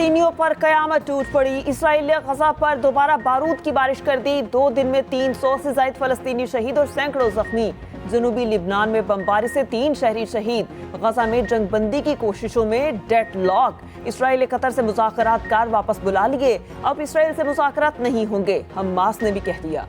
फलस्तीनियों पर कयामत टूट पड़ी। इसराइल ने गजा पर दोबारा बारूद की बारिश कर दी। 2 दिन में 300 से ज्यादा फलस्तीनी शहीद और सैकड़ों जख्मी। जनूबी लिबनान में बमबारी से 3 शहरी शहीद। गजा में जंगबंदी की कोशिशों में डेडलॉक। इसराइल ने कतर से मुज़ाकरातकार वापस बुला लिए। अब इसराइल से मुज़ाकरात नहीं होंगे, हमास ने भी कह दिया।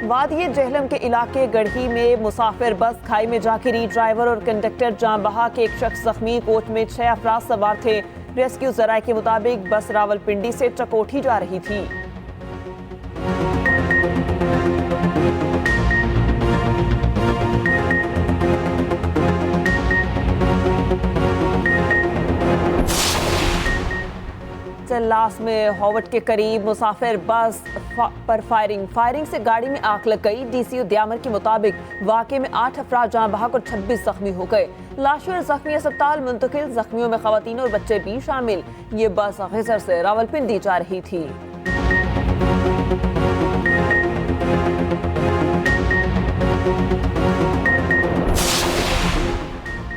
वादिये जेहलम के इलाके गढ़ी में मुसाफिर बस खाई में जा गिरी। ड्राइवर और कंडक्टर जान बहा के 1 शख्स जख्मी। कोच में 6 अफराद सवार थे। रेस्क्यू जराये के मुताबिक बस रावलपिंडी से चकोठी जा रही थी। चल्लास में होवट के करीब मुसाफिर बस पर फायरिंग से गाड़ी में आग लग गई। डीसीओ दयामर के मुताबिक वाकये में 8 अफराद जान बहक और 26 जख्मी हो गए। लाशें और जख्मी अस्पताल मुंतकिल। जख्मियों में खवातीन और बच्चे भी शामिल। ये बस हिजर से रावलपिंडी जा रही थी।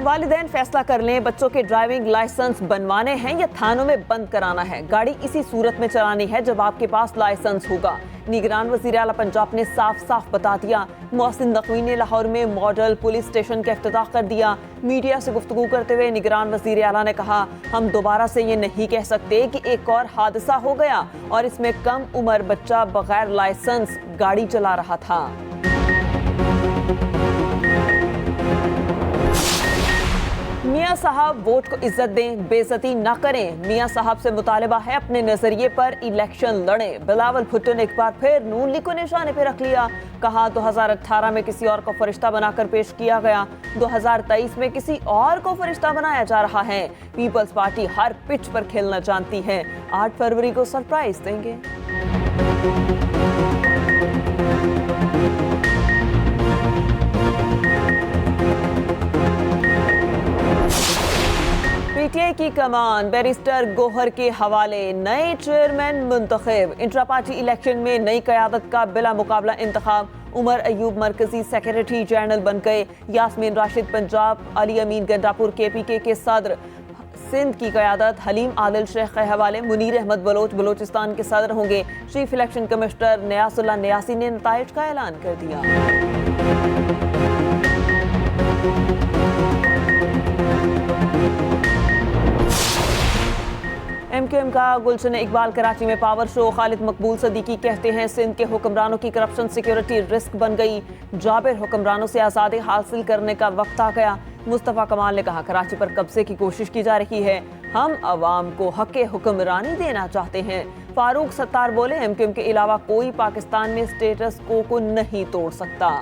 वालिदैन फैसला कर लें बच्चों के ड्राइविंग लाइसेंस बनवाने हैं या थानों में बंद कराना है। गाड़ी इसी सूरत में चलानी है जब आपके पास लाइसेंस होगा। निगरान वज़ीर आला पंजाब ने साफ साफ बता दिया। मोहसिन नकवी ने लाहौर में मॉडल पुलिस स्टेशन का इफ्तिताह कर दिया। मीडिया से गुफ्तगू करते हुए निगरान वज़ीर आला ने कहा, हम दोबारा से ये नहीं कह सकते कि एक और हादसा हो गया और इसमें कम उम्र बच्चा बगैर लाइसेंस गाड़ी चला रहा था। मियां साहब वोट को इज्जत दें, बेइज्जती न करें। मियां साहब से मुतालिबा है अपने नजरिए पर इलेक्शन लड़ें। बिलावल भुट्टो ने एक बार फिर नून लीग को निशाने पे रख लिया। कहा 2018 में किसी और को फरिश्ता बनाकर पेश किया गया, 2023 में किसी और को फरिश्ता बनाया जा रहा है। पीपल्स पार्टी हर पिच पर खेलना जानती है। 8 फरवरी को सरप्राइज देंगे। पीटीआई की कमान बैरिस्टर गोहर के हवाले। नए चेयरमैन मुंतखब। इंट्रा पार्टी इलेक्शन में नई क़यादत का बिला मुकाबला इंतखाब। उमर अयूब मरकजी सेक्रेटरी जनरल बन गए। यास्मीन राशिद पंजाब, अली अमीन गंडापुर केपीके के सदर। सिंध की क़यादत हलीम आदिल शेख के हवाले। मुनीर अहमद बलोच बलोचिस्तान के सदर होंगे। चीफ इलेक्शन कमिश्नर न्यासुल्लाह न्यासी ने नताइज का ऐलान कर दिया। एमक्यूएम का गुलशन इकबाल कराची में पावर शो। खालिद मकबूल सदीकी कहते हैं सिंध के हुक्मरानों की करप्शन सिक्योरिटी रिस्क बन गई। जाबिर हुक्मरानों से आज़ादी हासिल करने का वक्त आ गया। मुस्तफ़ा कमाल ने कहा कराची पर कब्जे की कोशिश की जा रही है। हम अवाम को हक़ हुक्मरानी देना चाहते हैं। फारूक सत्तार बोले एमक्यूएम के अलावा कोई पाकिस्तान में स्टेटस को नहीं तोड़ सकता।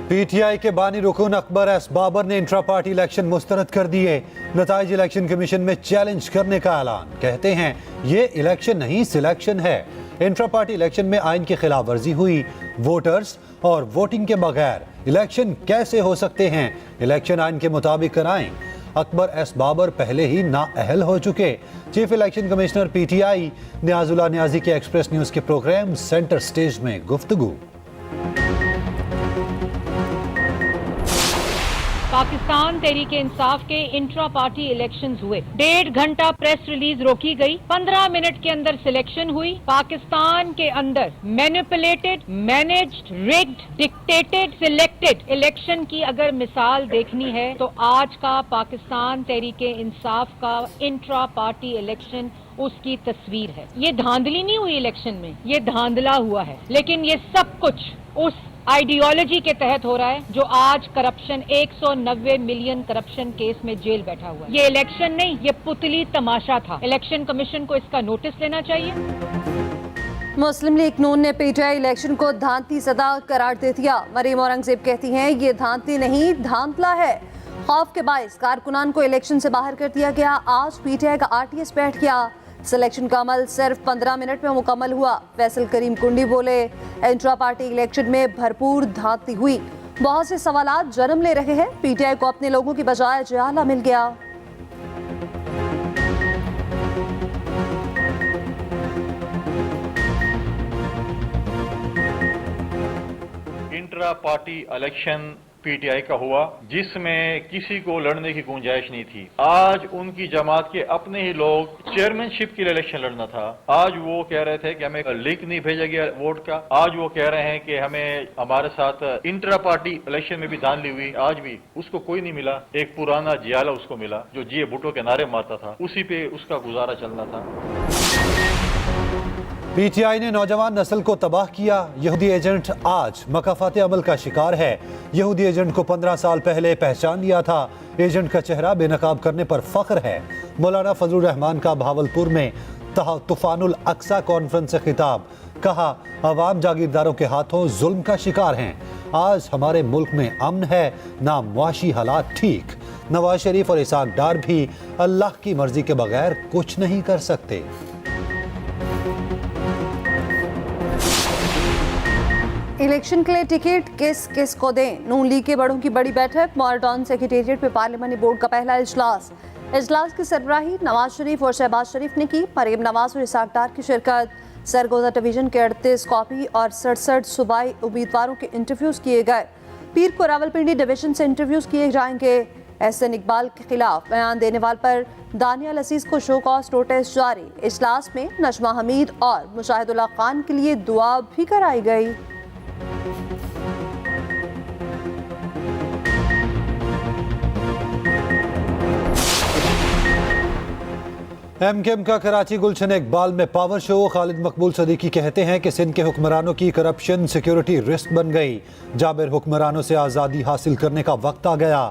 पीटीआई के बानी रुकन अकबर एस बाबर ने इंट्रा पार्टी इलेक्शन मुस्तरद कर दिए। नताइज इलेक्शन कमीशन में चैलेंज करने का ऐलान। कहते हैं ये इलेक्शन नहीं सिलेक्शन है। इंट्रा पार्टी इलेक्शन में आइन की खिलाफ वर्जी हुई। वोटर्स और वोटिंग के बगैर इलेक्शन कैसे हो सकते हैं? इलेक्शन आइन के मुताबिक कराएं। अकबर एस बाबर पहले ही नाअहल हो चुके। Chief election commissioner PTI Niazullah Niazi के एक्सप्रेस न्यूज के प्रोग्राम सेंटर स्टेज में गुफ्तगू। पाकिस्तान तहरीक इंसाफ के इंट्रा पार्टी इलेक्शंस हुए। 1.5 घंटा प्रेस रिलीज रोकी गई। 15 मिनट के अंदर सिलेक्शन हुई। पाकिस्तान के अंदर manipulated, managed, rigged, dictated, selected election की अगर मिसाल देखनी है तो आज का पाकिस्तान तहरीक इंसाफ का इंट्रा पार्टी इलेक्शन उसकी तस्वीर है। ये धांधली नहीं हुई इलेक्शन में, ये धांधला हुआ है। लेकिन ये सब कुछ उस आइडियोलॉजी के तहत हो रहा है जो आज करप्शन 190 मिलियन करप्शन केस में जेल बैठा हुआ है। ये इलेक्शन नहीं, ये पुतली तमाशा था। इलेक्शन कमीशन को इसका नोटिस लेना चाहिए। मुस्लिम लीग नून ने पीटीआई इलेक्शन को धांधली सदा करार दे दिया। मरीम औरंगजेब कहती हैं ये धांधली नहीं धांधला है। खौफ के बायस कारकुनान को इलेक्शन से बाहर कर दिया गया। आज पीटीआई का आरटीएस बैठ गया। सिलेक्शन का अमल सिर्फ 15 मिनट में मुकम्मल हुआ। फैसल करीम कुंडी बोले इंट्रा पार्टी इलेक्शन में भरपूर धांधली हुई। बहुत से सवालात जन्म ले रहे हैं। पीटीआई को अपने लोगों की बजाय जयाला मिल गया। इंट्रा पार्टी इलेक्शन पीटीआई का हुआ जिसमें किसी को लड़ने की गुंजाइश नहीं थी। आज उनकी जमात के अपने ही लोग चेयरमैनशिप के लिए इलेक्शन लड़ना था। आज वो कह रहे थे कि हमें लिंक नहीं भेजा गया वोट का। आज वो कह रहे हैं कि हमें हमारे साथ इंट्रा पार्टी इलेक्शन में भी धांधली हुई। आज भी उसको कोई नहीं मिला। एक पुराना जियाला उसको मिला जो जी भुट्टो के नारे मारता था, उसी पे उसका गुजारा चलना था। पीटीआई ने नौजवान नस्ल को तबाह किया। यहूदी एजेंट आज मकाफाते अमल का शिकार है। यहूदी एजेंट को 15 साल पहले पहचान लिया था। एजेंट का चेहरा बेनकाब करने पर फख्र है। मौलाना फजलुर रहमान का भावलपुर में तूफानुल अक्सा कॉन्फ्रेंस से खिताब। कहा, अवाम जागीरदारों के हाथों जुल्म का शिकार हैं। आज हमारे मुल्क में अमन है, ना मुआशी हालात ठीक। नवाज शरीफ और इसाक डार भी अल्लाह की मर्जी के बगैर कुछ नहीं कर सकते। इलेक्शन के लिए टिकट किस किस को दें, नून लीग के बड़ों की बड़ी बैठक। मॉर्टन सेक्रेटेरिएट पे पार्लियामानी बोर्ड का पहला इजलास की सरबराही नवाज शरीफ और शहबाज शरीफ ने की। मरीम नवाज और इसाक डार की शिरकत। सरगोजा डिवीजन के 38 कॉपी और 67 सूबाई उम्मीदवारों के इंटरव्यूज किए गए। पीर को रावलपिंडी डिवीजन से इंटरव्यूज किए जाएंगे। एहसन इकबाल के खिलाफ बयान देने वाले पर दानियाल असीस को शो कॉज नोटिस जारी। इजलास में नजमा हमीद और मुशाहिदुल्लाह खान के लिए दुआ भी कराई गई। एमकेएम का कराची गुलशन इकबाल में पावर शो। खालिद मकबूल सदीकी कहते हैं कि सिंध के हुक्मरानों की करप्शन सिक्योरिटी रिस्क बन गई। जाबिर, हुक्मरानों से आज़ादी हासिल करने का वक्त आ गया।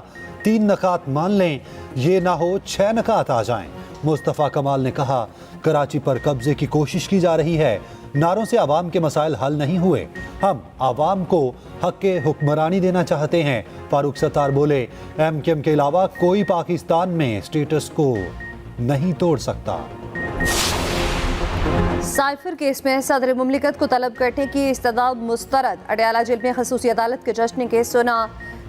3 नकात मान लें, ये ना हो 6 नकात आ जाएं। मुस्तफ़ा कमाल ने कहा, कराची पर कब्जे की कोशिश की जा रही है। नारों से आवाम के मसाइल हल नहीं हुए। हम आवाम को हक के हुक्मरानी देना चाहते हैं। फारूक सत्तार बोले, एमकेएम के अलावा कोई पाकिस्तान में स्टेटस को नहीं तोड़ सकता। साइफर केस में सदर मुमलिकत को तलब करने की इस्तदा मुस्तरद। अडयाला जेल में खसूसी अदालत के जज ने केस सुना।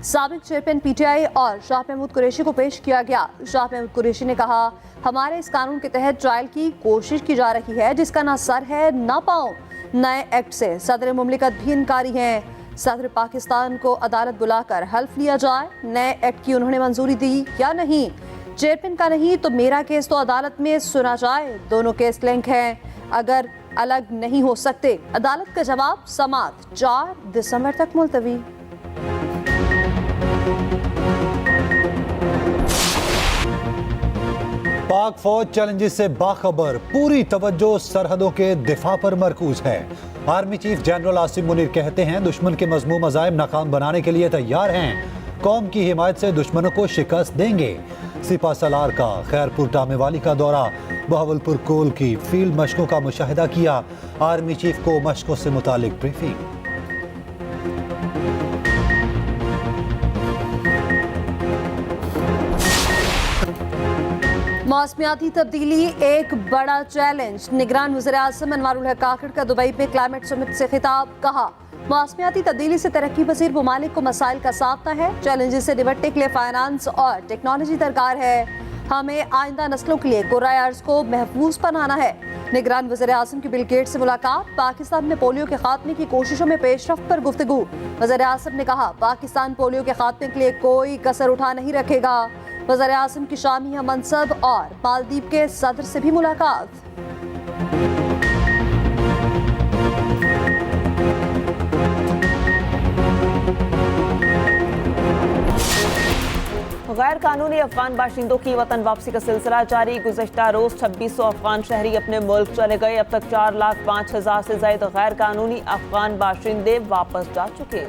साबिक चेयरमैन पीटीआई और शाह महमूद कुरैशी को पेश किया गया। शाह महमूद कुरैशी ने कहा, हमारे इस कानून के तहत ट्रायल की कोशिश की जा रही है जिसका ना सर है ना पाँव। नए एक्ट से सदर मुमलिकत भी इनकारी हैं। सदर पाकिस्तान को अदालत बुलाकर हल्फ लिया जाए। नए एक्ट की उन्होंने मंजूरी दी या नहीं। चेयरमैन का नहीं तो मेरा केस तो अदालत में सुना जाए। दोनों केस लिंक हैं, अगर अलग नहीं हो सकते। अदालत का जवाब समात 4 दिसंबर तक मुलतवी। पाक फौज चैलेंजेस से बाखबर। पूरी तवज्जो सरहदों के दिफा पर मरकूज है। Army chief general Asim Munir कहते हैं, दुश्मन के मज़मूम अज़ाइम नाकाम बनाने के लिए तैयार हैं। कौम की हिमायत से दुश्मनों को शिकस्त देंगे। सिपा सलार का खैरपुर टामेवाली का दौरा। बहावलपुर कोल की फील्ड मशकों का मुशाहिदा किया। आर्मी चीफ को मशकों से मुतालिक ब्रीफिंग। मौसमियाती तब्दीली एक बड़ा चैलेंज। निगरान वज़ीर आज़म अनवारुल हक काकड़ का दुबई में क्लाइमेट समिट से खिताब। कहा, मौसमियाती तब्दीली से तरक्की पसीर ममालिक को मसाइल का सामना है। चैलेंजेस से निपटने के लिए फाइनेंस और टेक्नोलॉजी दरकार है। हमें आइंदा नस्लों के लिए कुर्राए अर्ज़ को महफूज बनाना है। निगरान वज़ीर आज़म की बिल गेट्स से मुलाकात। पाकिस्तान में पोलियो के खात्मे की कोशिशों में पेशरफ्त पर गुफ्तगू। वज़ीर आज़म ने कहा, पाकिस्तान पोलियो के खात्मे के लिए कोई कसर उठा नहीं रखेगा। वज़ीर आज़म की शामिया मनसब और मालदीव के सदर से भी मुलाकात। गैर कानूनी अफगान बाशिंदों की वतन वापसी का सिलसिला जारी। गुज़श्ता रोज 2600 अफगान शहरी अपने मुल्क चले गए। अब तक 4,05,000 से ज्यादा गैर कानूनी अफगान बाशिंदे वापस जा चुके।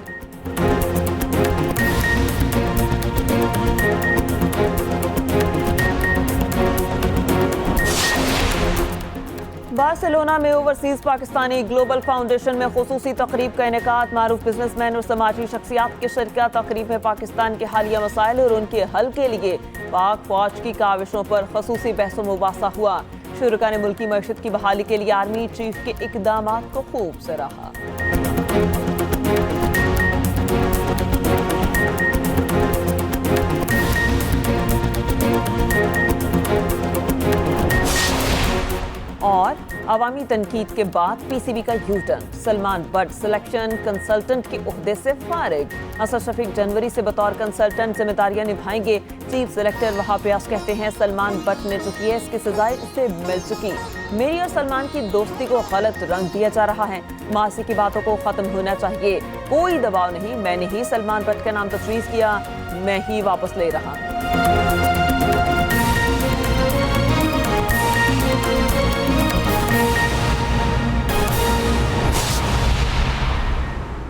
बार्सिलोना में ओवरसीज पाकिस्तानी ग्लोबल फाउंडेशन में खुसूसी तकरीब का इनेकाद। मारूफ बिजनेसमैन और समाजी शख्सियात की शिरकत। तकरीब में पाकिस्तान के हालिया मसाइल और उनके हल के लिए पाक फौज की काविशों पर खसूसी बहस मुबासा हुआ। शुरका ने मुल्की मईशत की बहाली के लिए आर्मी चीफ के इकदामात को खूब सराहा। और अवामी तनकीद के बाद पीसीबी का U turn, Salman but selection consultant के ओहदे से फारिग। असद शफीक जनवरी से बतौर कंसल्टेंट जिम्मेदारियां निभाएंगे। चीफ सेलेक्टर वहाब रियाज कहते हैं सलमान बट ने जो किया इसकी सजाएं उसे मिल चुकी। मेरी और सलमान की दोस्ती को गलत रंग दिया जा रहा है, मासी की बातों को खत्म होना चाहिए। कोई दबाव नहीं, मैंने ही सलमान बट का नाम तजवीज़ किया, मैं ही वापस ले रहा।